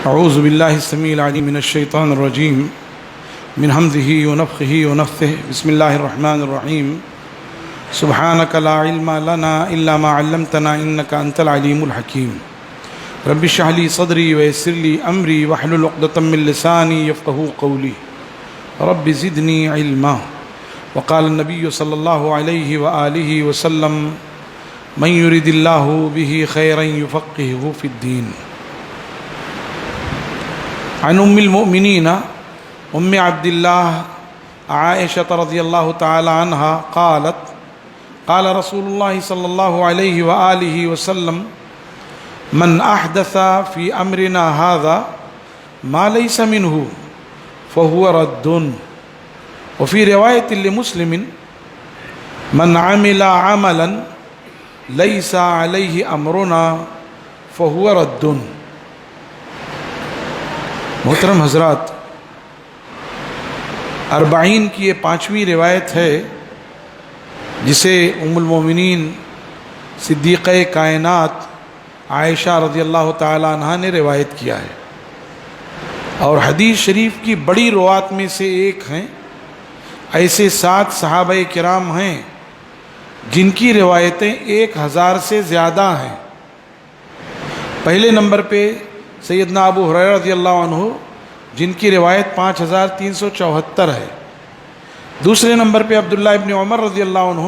اعوذ باللہ السمیع العلیم من الشیطان الرجیم من حمزہ ونفخہ ونفثہ بسم اللہ الرحمن الرحیم سبحانک لا علم لنا الا ما علمتنا انک انت العلیم الحکیم رب اشرح لی صدری ویسر لی امری واحلل عقدۃ من لسانی یفقہوا قولی رب زدنی علما وقال النبی صلی اللہ علیہ وآلہ وسلم من یرد اللہ بہ خیرا یفقہہ فی الدین۔ عن ام المؤمنین ام عبد اللہ عائشہ رضی اللہ تعالی عنہا قالت قال رسول اللہ صلی اللہ علیہ وآلہ وسلم من احدث فی امرنا هذا ما لیس منہ فهو رد وفی روایت لمسلم من عمل عملا لیس علیہ امرنا فهو رد۔ محترم حضرات، اربعین کی یہ پانچویں روایت ہے جسے ام المومنین صدیقہ کائنات عائشہ رضی اللہ تعالی عنہ نے روایت کیا ہے، اور حدیث شریف کی بڑی روات میں سے ایک ہیں۔ ایسے 7 صحابہ کرام ہیں جن کی روایتیں 1000 سے زیادہ ہیں۔ پہلے نمبر پہ سیدنا ابو ہریرہ رضی اللہ عنہ جن کی روایت 5374 ہے۔ دوسرے نمبر پہ عبداللہ ابن عمر رضی اللہ عنہ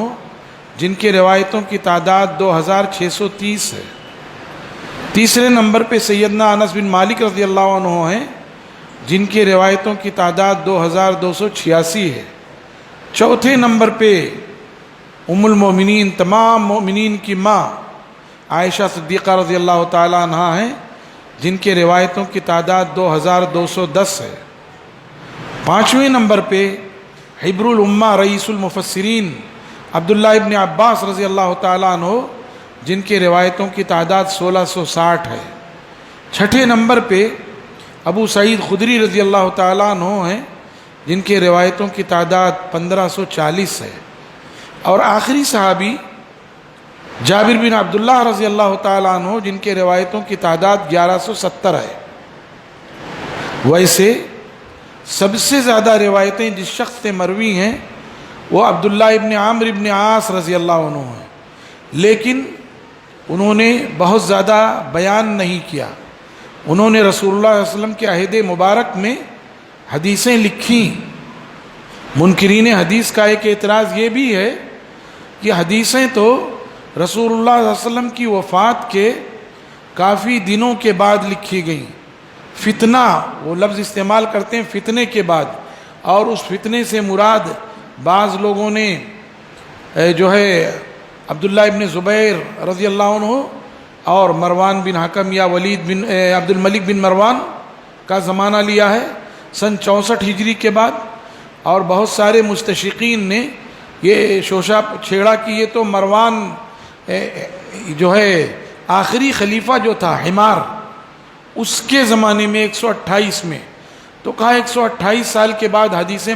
جن کی روایتوں کی تعداد 2630 ہے۔ تیسرے نمبر پہ سیدنا انس بن مالک رضی اللہ عنہ ہیں جن کی روایتوں کی تعداد 2286 ہے۔ چوتھے نمبر پہ ام المومنین، تمام مومنین کی ماں عائشہ صدیقہ رضی اللہ تعالی عنہ ہیں جن کے روایتوں کی تعداد 2210 ہے۔ پانچویں نمبر پہ حبر الامہ رئیس المفسرین عبداللہ ابن عباس رضی اللہ تعالیٰ عنہ جن کے روایتوں کی تعداد 1660 ہے۔ چھٹے نمبر پہ ابو سعید خدری رضی اللہ تعالیٰ عنہ ہیں جن کے روایتوں کی تعداد 1540 ہے۔ اور آخری صحابی جابر بن عبداللہ رضی اللہ تعالیٰ عنہ جن کے روایتوں کی تعداد 1170 ہے۔ ویسے سب سے زیادہ روایتیں جس شخص سے مروی ہیں وہ عبداللہ ابن عامر ابن عاص رضی اللہ عنہ ہیں، لیکن انہوں نے بہت زیادہ بیان نہیں کیا۔ انہوں نے رسول اللہ صلی اللہ علیہ وسلم کے عہد مبارک میں حدیثیں لکھیں۔ منکرین حدیث کا ایک اعتراض یہ بھی ہے کہ حدیثیں تو رسول اللہ صلی اللہ علیہ وسلم کی وفات کے کافی دنوں کے بعد لکھی گئیں۔ فتنہ، وہ لفظ استعمال کرتے ہیں فتنے کے بعد، اور اس فتنے سے مراد بعض لوگوں نے جو ہے عبداللہ ابن زبیر رضی اللہ عنہ اور مروان بن حکم یا ولید بن عبد الملک بن مروان کا زمانہ لیا ہے سن 64 ہجری کے بعد، اور بہت سارے مستشرقین نے یہ شوشہ چھیڑا کہ یہ تو مروان جو ہے آخری خلیفہ جو تھا حمار، اس کے زمانے میں 128 میں، تو کہا 128 سال کے بعد حدیثیں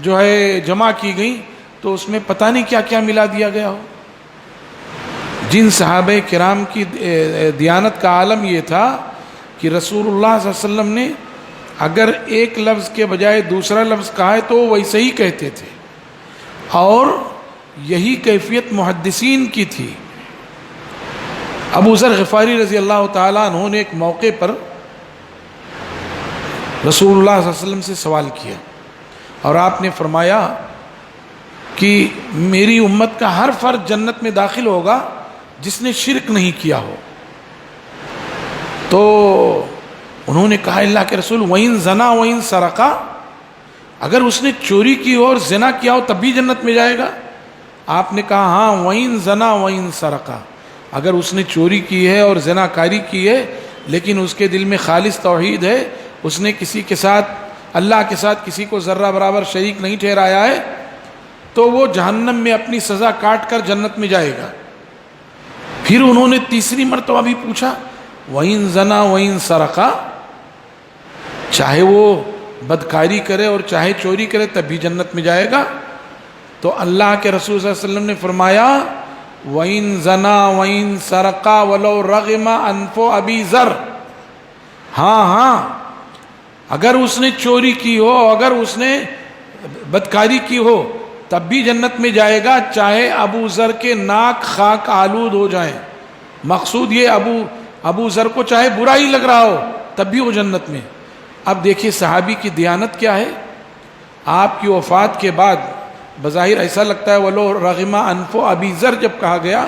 جو ہے جمع کی گئیں تو اس میں پتہ نہیں کیا کیا ملا دیا گیا ہو۔ جن صحابہ کرام کی دیانت کا عالم یہ تھا کہ رسول اللہ صلی اللہ علیہ وسلم نے اگر ایک لفظ کے بجائے دوسرا لفظ کہا ہے تو وہ ویسے ہی کہتے تھے، اور یہی کیفیت محدثین کی تھی۔ ابو ذر غفاری رضی اللہ تعالیٰ عنہ نے ایک موقع پر رسول اللہ صلی اللہ علیہ وسلم سے سوال کیا، اور آپ نے فرمایا کہ میری امت کا ہر فرد جنت میں داخل ہوگا جس نے شرک نہیں کیا ہو۔ تو انہوں نے کہا اللہ کے رسول وَإِن زَنَا وَإِن سَرَقَ، اگر اس نے چوری کی ہو اور زنا کیا ہو تب بھی جنت میں جائے گا؟ آپ نے کہا ہاں وَإِن زَنَا وَإِن سَرَقَ، اگر اس نے چوری کی ہے اور زنا کاری کی ہے لیکن اس کے دل میں خالص توحید ہے، اس نے کسی کے ساتھ، اللہ کے ساتھ کسی کو ذرہ برابر شریک نہیں ٹھہرایا ہے، تو وہ جہنم میں اپنی سزا کاٹ کر جنت میں جائے گا۔ پھر انہوں نے تیسری مرتبہ بھی پوچھا وَإِن زَنَا وَإِن سَرَقَ، چاہے وہ بدکاری کرے اور چاہے چوری کرے تب بھی جنت میں جائے گا؟ تو اللہ کے رسول صلی اللہ علیہ وسلم نے فرمایا وَإِن زَنَا وَإِن سَرَقَ وَلَوْ رَغِمَ أَنْفُ أَبِي ذَرٍ، ہاں اگر اس نے چوری کی ہو، اگر اس نے بدکاری کی ہو، تب بھی جنت میں جائے گا، چاہے ابو ذر کے ناک خاک آلود ہو جائیں۔ مقصود یہ ابو ذر کو چاہے برا ہی لگ رہا ہو تب بھی وہ جنت میں۔ اب دیکھیے صحابی کی دیانت کیا ہے۔ آپ کی وفات کے بعد بظاہر ایسا لگتا ہے وَلَوْ رَغِمَ أَنْفُ أَبِي ذر جب کہا گیا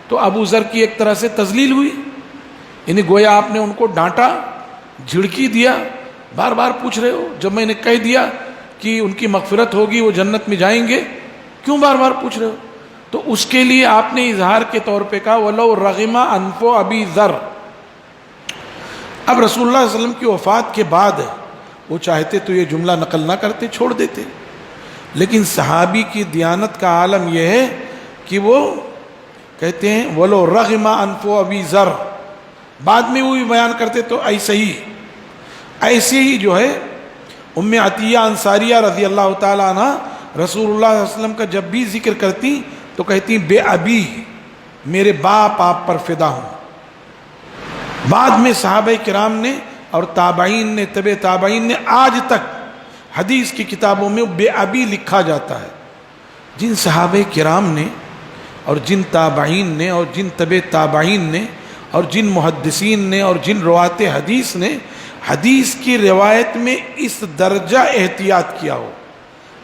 تو ابو ذر کی ایک طرح سے تذلیل ہوئی، یعنی گویا آپ نے ان کو ڈانٹا، جھڑکی دیا، بار بار پوچھ رہے ہو، جب میں نے کہہ دیا کہ ان کی مغفرت ہوگی، وہ جنت میں جائیں گے، کیوں بار بار پوچھ رہے ہو؟ تو اس کے لیے آپ نے اظہار کے طور پہ کہا وَلَوْ رَغِمَ أَنْفُ أَبِي ذر۔ اب رسول اللہ صلی اللہ علیہ وسلم کی وفات کے بعد وہ چاہتے تو یہ جملہ نقل نہ کرتے، چھوڑ دیتے، لیکن صحابی کی دیانت کا عالم یہ ہے کہ وہ کہتے ہیں وَلَوْ رَغِمَ أَنْفُ أَبِي ذر، بعد میں وہ بھی بیان کرتے تو ایسے ہی جو ہے ام عطیہ انصاریہ رضی اللہ تعالی عنہ رسول اللہ صلی اللہ علیہ وسلم کا جب بھی ذکر کرتی تو کہتی بے ابی، میرے باپ آپ پر فدا ہوں۔ بعد میں صحابہ کرام نے اور تابعین نے، تبع تابعین نے، آج تک حدیث کی کتابوں میں بے ابی لکھا جاتا ہے۔ جن صحابہ کرام نے اور جن تابعین نے اور جن تبع تابعین نے اور جن محدثین نے اور جن روات حدیث نے حدیث کی روایت میں اس درجہ احتیاط کیا ہو،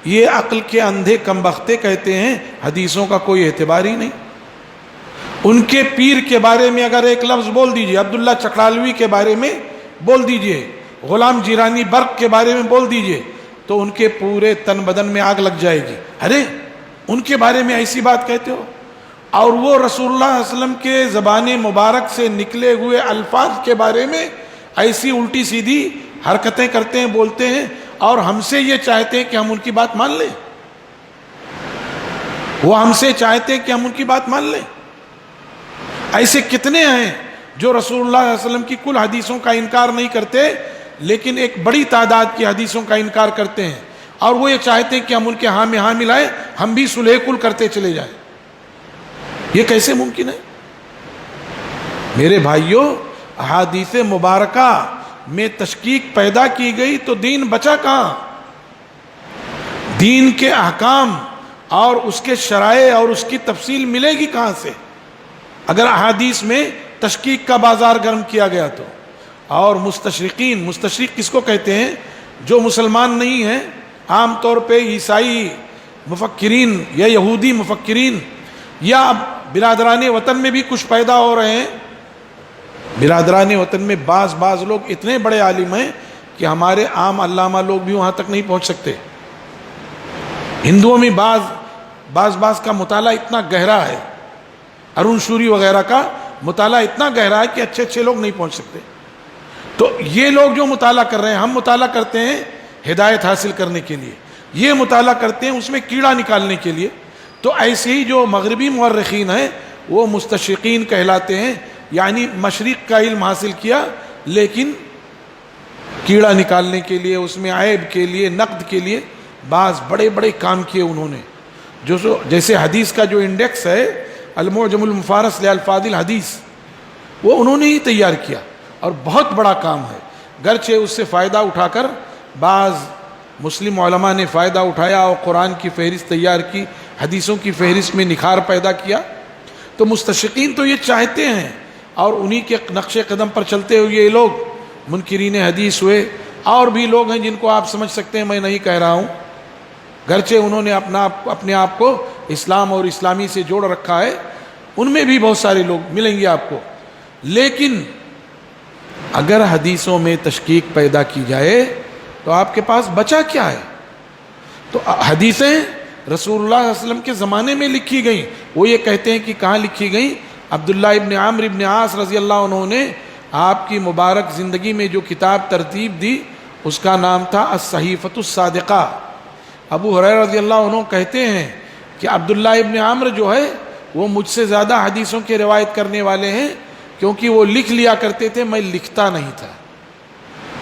یہ عقل کے اندھے کمبختے کہتے ہیں حدیثوں کا کوئی اعتبار ہی نہیں۔ ان کے پیر کے بارے میں اگر ایک لفظ بول دیجئے، عبداللہ چکڑالوی کے بارے میں بول دیجئے، غلام جیرانی برق کے بارے میں بول دیجئے، تو ان کے پورے تن بدن میں آگ لگ جائے گی۔ ارے ان کے بارے میں ایسی بات کہتے ہو، اور وہ رسول اللہ صلی اللہ علیہ وسلم کے زبان مبارک سے نکلے ہوئے الفاظ کے بارے میں ایسی الٹی سیدھی حرکتیں کرتے ہیں، بولتے ہیں، اور ہم سے یہ چاہتے ہیں کہ ہم ان کی بات مان لیں۔ وہ ہم سے چاہتے ہیں کہ ہم ان کی بات مان لیں۔ ایسے کتنے ہیں جو رسول اللہ صلی اللہ علیہ وسلم کی کل حدیثوں کا انکار نہیں کرتے، لیکن ایک بڑی تعداد کی حدیثوں کا انکار کرتے ہیں، اور وہ یہ چاہتے ہیں کہ ہم ان کے ہاں میں ہاں ملائیں، ہم بھی صلح کل کرتے چلے جائیں۔ یہ کیسے ممکن ہے؟ میرے بھائیوں، احادیث مبارکہ میں تشکیک پیدا کی گئی تو دین بچا کہاں؟ دین کے احکام اور اس کے شرائع اور اس کی تفصیل ملے گی کہاں سے اگر احادیث میں تشکیک کا بازار گرم کیا گیا تو؟ اور مستشرقین، مستشرق کس کو کہتے ہیں؟ جو مسلمان نہیں ہیں، عام طور پہ عیسائی مفکرین یا یہودی مفکرین، یا اب برادران وطن میں بھی کچھ پیدا ہو رہے ہیں۔ برادران وطن میں بعض لوگ اتنے بڑے عالم ہیں کہ ہمارے عام علامہ لوگ بھی وہاں تک نہیں پہنچ سکتے۔ ہندوؤں میں بعض کا مطالعہ اتنا گہرا ہے، ارون شوری وغیرہ کا مطالعہ اتنا گہرا ہے کہ اچھے لوگ نہیں پہنچ سکتے۔ تو یہ لوگ جو مطالعہ کر رہے ہیں، ہم مطالعہ کرتے ہیں ہدایت حاصل کرنے کے لیے، یہ مطالعہ کرتے ہیں اس میں کیڑا نکالنے کے لیے۔ تو ایسے ہی جو مغربی مورخین ہیں وہ مستشرقین کہلاتے ہیں، یعنی مشرق کا علم حاصل کیا لیکن کیڑا نکالنے کے لیے، اس میں عیب کے لیے، نقد کے لیے بعض بڑے کام کیے انہوں نے۔ جیسے حدیث کا جو انڈیکس ہے المعجم المفارس لالفاظ الحدیث، وہ انہوں نے ہی تیار کیا، اور بہت بڑا کام ہے۔ گرچہ اس سے فائدہ اٹھا کر بعض مسلم علماء نے فائدہ اٹھایا اور قرآن کی فہرست تیار کی، حدیثوں کی فہرست میں نکھار پیدا کیا۔ تو مستشرقین تو یہ چاہتے ہیں، اور انہی کے نقش قدم پر چلتے ہوئے یہ لوگ منکرین حدیث ہوئے، اور بھی لوگ ہیں جن کو آپ سمجھ سکتے ہیں، میں نہیں کہہ رہا ہوں، گرچہ انہوں نے اپنے آپ کو اسلام اور اسلامی سے جوڑ رکھا ہے، ان میں بھی بہت سارے لوگ ملیں گے آپ کو۔ لیکن اگر حدیثوں میں تشکیک پیدا کی جائے تو آپ کے پاس بچا کیا ہے؟ تو حدیثیں رسول اللہ صلی اللہ علیہ وسلم کے زمانے میں لکھی گئیں، وہ یہ کہتے ہیں کہ کہاں لکھی گئیں؟ عبداللہ ابن عامر ابن عاص رضی اللہ عنہ نے آپ کی مبارک زندگی میں جو کتاب ترتیب دی اس کا نام تھا الصحیفۃ الصادقہ۔ ابو ہریرہ رضی اللہ عنہ کہتے ہیں کہ عبداللہ ابن عامر جو ہے وہ مجھ سے زیادہ حدیثوں کی روایت کرنے والے ہیں، کیونکہ وہ لکھ لیا کرتے تھے، میں لکھتا نہیں تھا۔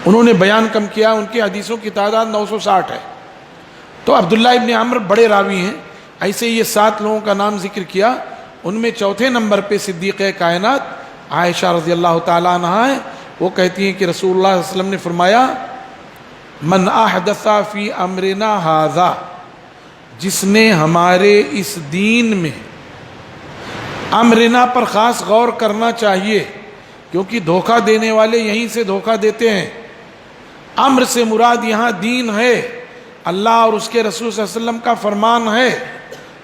انہوں نے بیان کم کیا، ان کی حدیثوں کی تعداد 960 ہے۔ تو عبداللہ ابن عامر بڑے راوی ہیں۔ ایسے یہ 7 لوگوں کا نام ذکر کیا، ان میں چوتھے نمبر پہ صدیقہ کائنات عائشہ رضی اللہ تعالیٰ عنہ ہے، وہ کہتی ہیں کہ رسول اللہ صلی اللہ علیہ وسلم نے فرمایا من احدث فی امرنا ھذا، جس نے ہمارے اس دین میں، امرنا پر خاص غور کرنا چاہیے کیونکہ دھوکہ دینے والے یہیں سے دھوکہ دیتے ہیں۔ امر سے مراد یہاں دین ہے، اللہ اور اس کے رسول صلی اللہ علیہ وسلم کا فرمان ہے،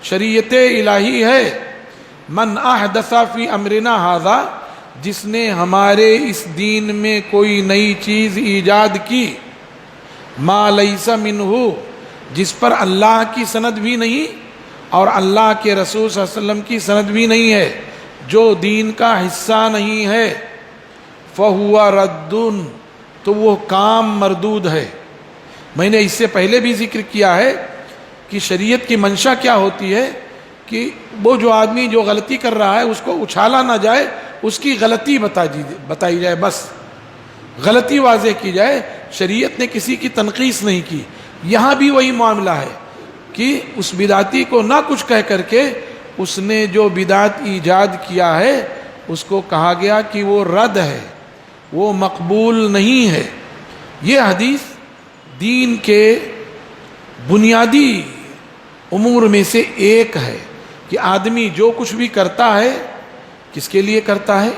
شریعت الہی ہے۔ من احدث فی امرنا ھذا، جس نے ہمارے اس دین میں کوئی نئی چیز ایجاد کی، ما لیس منہ، جس پر اللہ کی سند بھی نہیں اور اللہ کے رسول صلی اللہ علیہ وسلم کی سند بھی نہیں ہے، جو دین کا حصہ نہیں ہے، فَهُوَ رَدٌّ، تو وہ کام مردود ہے۔ میں نے اس سے پہلے بھی ذکر کیا ہے کہ شریعت کی منشا کیا ہوتی ہے کہ وہ جو آدمی جو غلطی کر رہا ہے اس کو اچھالا نہ جائے، اس کی غلطی بتائی جائے، بس غلطی واضح کی جائے۔ شریعت نے کسی کی تنقیص نہیں کی۔ یہاں بھی وہی معاملہ ہے کہ اس بدعتی کو نہ کچھ کہہ کر کے اس نے جو بدعت ایجاد کیا ہے اس کو کہا گیا کہ وہ رد ہے، وہ مقبول نہیں ہے۔ یہ حدیث دین کے بنیادی امور میں سے ایک ہے کہ آدمی جو کچھ بھی کرتا ہے کس کے لیے کرتا ہے؟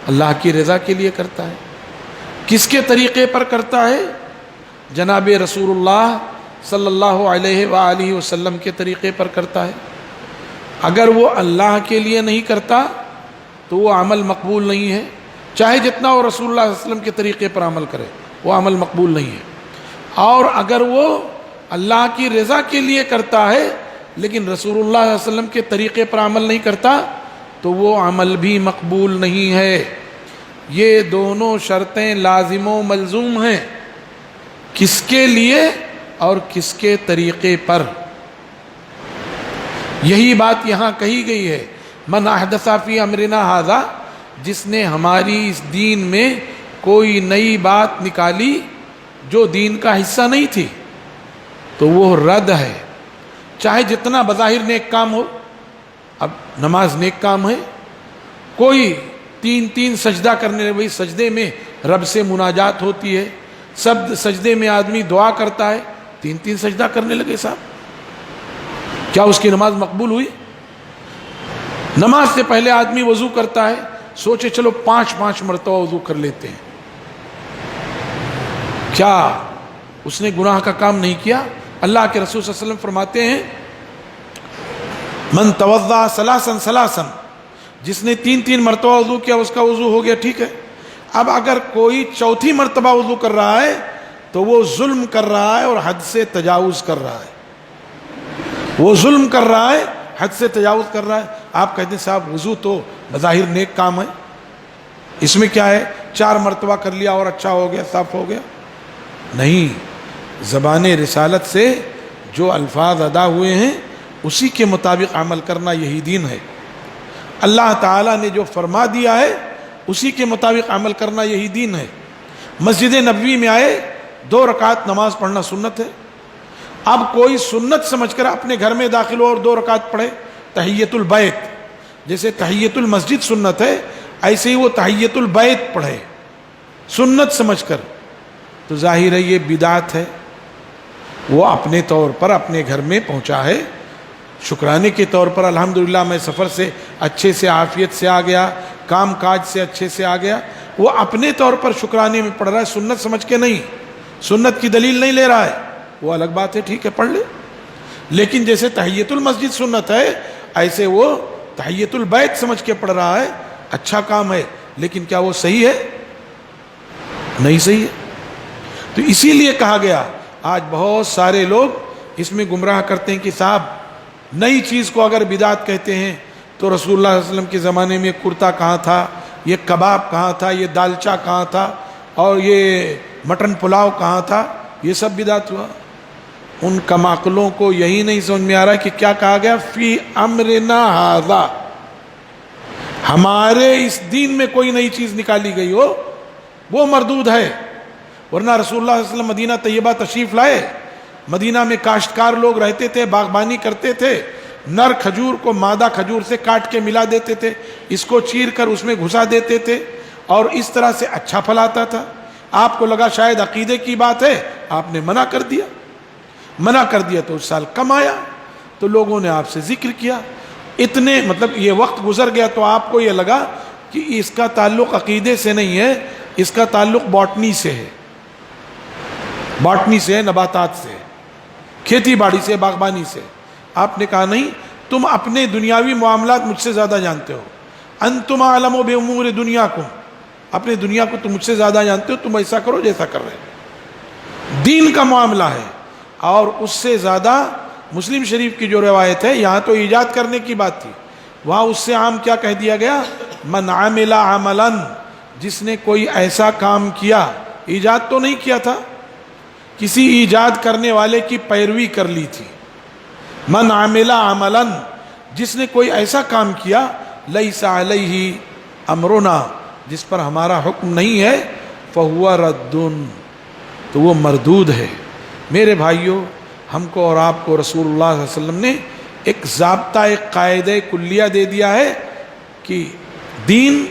اللہ کی رضا کے لیے کرتا ہے۔ کس کے طریقے پر کرتا ہے؟ جناب رسول اللہ صلی اللہ علیہ وآلہ وسلم کے طریقے پر کرتا ہے۔ اگر وہ اللہ کے لیے نہیں کرتا تو وہ عمل مقبول نہیں ہے، چاہے جتنا وہ رسول اللہ صلی اللہ علیہ وسلم کے طریقے پر عمل کرے، وہ عمل مقبول نہیں ہے۔ اور اگر وہ اللہ کی رضا کے لیے کرتا ہے لیکن رسول اللہ صلی اللہ علیہ وسلم کے طریقے پر عمل نہیں کرتا تو وہ عمل بھی مقبول نہیں ہے۔ یہ دونوں شرطیں لازم و ملزوم ہیں، کس کے لیے اور کس کے طریقے پر۔ یہی بات یہاں کہی گئی ہے، من احدث فی امرنا ھذا، جس نے ہماری اس دین میں کوئی نئی بات نکالی جو دین کا حصہ نہیں تھی تو وہ رد ہے، چاہے جتنا بظاہر نیک کام ہو۔ اب نماز نیک کام ہے، کوئی تین سجدہ کرنے، وہی سجدے میں رب سے مناجات ہوتی ہے، سب سجدے میں آدمی دعا کرتا ہے، تین سجدہ کرنے لگے صاحب، کیا اس کی نماز مقبول ہوئی؟ نماز سے پہلے آدمی وضو کرتا ہے، سوچے چلو 5 مرتبہ وضو کر لیتے ہیں، کیا اس نے گناہ کا کام نہیں کیا؟ اللہ کے رسول صلی اللہ علیہ وسلم فرماتے ہیں من توضأ ثلاثا، جس نے 3 مرتبہ وضو کیا اس کا وضو ہو گیا، ٹھیک ہے۔ اب اگر کوئی 4تھی مرتبہ وضو کر رہا ہے تو وہ ظلم کر رہا ہے اور حد سے تجاوز کر رہا ہے، وہ ظلم کر رہا ہے، حد سے تجاوز کر رہا ہے۔ آپ کہتے ہیں صاحب وضو تو بظاہر نیک کام ہے، اس میں کیا ہے، 4 مرتبہ کر لیا اور اچھا ہو گیا، صاف ہو گیا؟ نہیں، زبان رسالت سے جو الفاظ ادا ہوئے ہیں اسی کے مطابق عمل کرنا یہی دین ہے۔ اللہ تعالیٰ نے جو فرما دیا ہے اسی کے مطابق عمل کرنا یہی دین ہے۔ مسجد نبوی میں آئے 2 رکعت نماز پڑھنا سنت ہے، اب کوئی سنت سمجھ کر اپنے گھر میں داخل ہو اور 2 رکعت پڑھے، تحیۃ البیت، جیسے تحیۃ المسجد سنت ہے ایسے ہی وہ تحیۃ البیت پڑھے سنت سمجھ کر، تو ظاہر ہے یہ بدعت ہے۔ وہ اپنے طور پر اپنے گھر میں پہنچا ہے، شکرانے کے طور پر الحمدللہ میں سفر سے اچھے سے عافیت سے آ گیا، کام کاج سے اچھے سے آ گیا، وہ اپنے طور پر شکرانے میں پڑھ رہا ہے، سنت سمجھ کے نہیں، سنت کی دلیل نہیں لے رہا ہے، وہ الگ بات ہے، ٹھیک ہے پڑھ لے۔ لیکن جیسے تحیۃ المسجد سنت ہے ایسے وہ تحیۃ البیت سمجھ کے پڑھ رہا ہے، اچھا کام ہے، لیکن کیا وہ صحیح ہے؟ نہیں صحیح ہے۔ تو اسی لیے کہا گیا، آج بہت سارے لوگ اس میں گمراہ کرتے ہیں کہ صاحب نئی چیز کو اگر بدعت کہتے ہیں تو رسول اللہ صلی اللہ علیہ وسلم کے زمانے میں کرتا کہاں تھا، یہ کباب کہاں تھا، یہ دالچا کہاں تھا، اور یہ مٹن پلاؤ کہاں تھا، یہ سب بدعت ہوا۔ ان کم عقلوں کو یہی نہیں سمجھ میں آ رہا کہ کیا کہا گیا، فی امرنا ھذا، ہمارے اس دین میں کوئی نئی چیز نکالی گئی ہو وہ مردود ہے۔ ورنہ رسول اللہ صلی اللہ علیہ وسلم مدینہ طیبہ تشریف لائے، مدینہ میں کاشتکار لوگ رہتے تھے، باغبانی کرتے تھے، نر کھجور کو مادہ کھجور سے کاٹ کے ملا دیتے تھے، اس کو چیر کر اس میں گھسا دیتے تھے اور اس طرح سے اچھا پھلاتا تھا. آپ کو لگا شاید عقیدے کی بات ہے, آپ نے منع کر دیا تو اس سال کم آیا تو لوگوں نے آپ سے ذکر کیا. اتنے مطلب یہ وقت گزر گیا تو آپ کو یہ لگا کہ اس کا تعلق عقیدے سے نہیں ہے, اس کا تعلق باٹنی سے ہے, نباتات سے, کھیتی باڑی سے, باغبانی سے. آپ نے کہا نہیں, تم اپنے دنیاوی معاملات مجھ سے زیادہ جانتے ہو. انتم اعلم بامور دنیاکم, اپنے دنیا کو تم مجھ سے زیادہ جانتے ہو, تم ایسا کرو جیسا کر رہے ہو. دین کا معاملہ ہے. اور اس سے زیادہ مسلم شریف کی جو روایت ہے, یہاں تو ایجاد کرنے کی بات تھی, وہاں اس سے عام کیا کہہ دیا گیا, من عمل عملا, جس نے کوئی ایسا کام کیا, ایجاد تو نہیں کیا تھا, کسی ایجاد کرنے والے کی پیروی کر لی تھی. من عمل عملا, جس نے کوئی ایسا کام کیا, لیس علیہ امرنا, جس پر ہمارا حکم نہیں ہے, فہو رد, تو وہ مردود ہے. میرے بھائیوں, ہم کو اور آپ کو رسول اللہ صلی اللہ علیہ وسلم نے ایک ضابطہ, ایک قاعدہ کلیہ دے دیا ہے کہ دین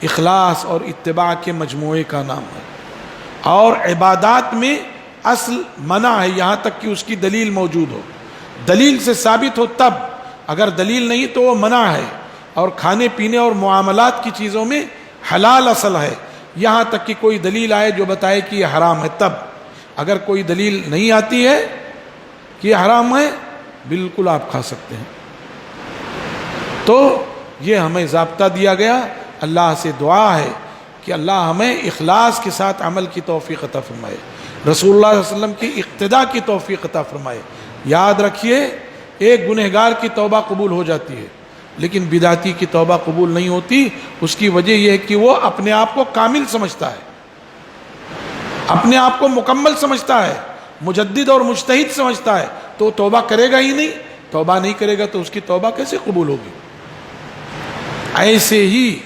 اخلاص اور اتباع کے مجموعے کا نام ہے, اور عبادات میں اصل منع ہے یہاں تک کہ اس کی دلیل موجود ہو, دلیل سے ثابت ہو تب, اگر دلیل نہیں تو وہ منع ہے. اور کھانے پینے اور معاملات کی چیزوں میں حلال اصل ہے, یہاں تک کہ کوئی دلیل آئے جو بتائے کہ یہ حرام ہے تب. اگر کوئی دلیل نہیں آتی ہے کہ یہ حرام ہے, بالکل آپ کھا سکتے ہیں. تو یہ ہمیں ضابطہ دیا گیا. اللہ سے دعا ہے کہ اللہ ہمیں اخلاص کے ساتھ عمل کی توفیق عطا فرمائے, رسول اللہ صلی اللہ علیہ وسلم کی اقتداء کی توفیق عطا فرمائے. یاد رکھیے, ایک گنہگار کی توبہ قبول ہو جاتی ہے, لیکن بدعتی کی توبہ قبول نہیں ہوتی. اس کی وجہ یہ ہے کہ وہ اپنے آپ کو کامل سمجھتا ہے, اپنے آپ کو مکمل سمجھتا ہے, مجدد اور مجتہد سمجھتا ہے, تو توبہ کرے گا ہی نہیں. توبہ نہیں کرے گا تو اس کی توبہ کیسے قبول ہوگی؟ ایسے ہی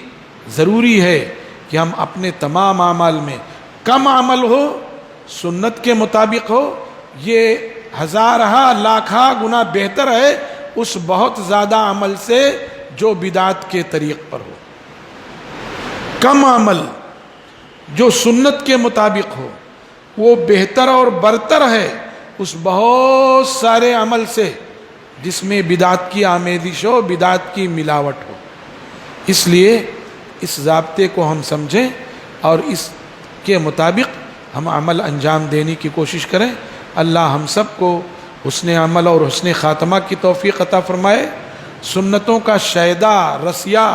ضروری ہے کہ ہم اپنے تمام اعمال میں کم عمل ہو, سنت کے مطابق ہو, یہ ہزارہا لاکھا گنا بہتر ہے اس بہت زیادہ عمل سے جو بدعت کے طریق پر ہو. کم عمل جو سنت کے مطابق ہو وہ بہتر اور برتر ہے اس بہت سارے عمل سے جس میں بدعت کی آمیزش ہو, بدعت کی ملاوٹ ہو. اس لیے اس ضابطے کو ہم سمجھیں اور اس کے مطابق ہم عمل انجام دینے کی کوشش کریں. اللہ ہم سب کو حسن عمل اور حسن خاتمہ کی توفیق عطا فرمائے, سنتوں کا شیدا, رسیا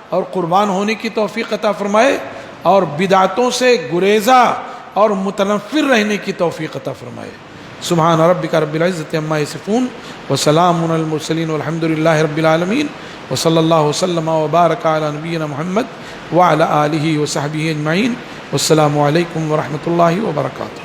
اور قربان ہونے کی توفیق عطا فرمائے, اور بدعتوں سے گریزہ اور متنفر رہنے کی توفیق عطا فرمائے. سبحان ربک رب العزت عما یصفون وسلام علی المرسلین والحمد للہ رب العالمین وصلی اللہ وسلم وبارک علی نبینا محمد وعلی آلہ وصحبہ اجمعین. والسلام علیکم ورحمۃ اللہ وبرکاتہ.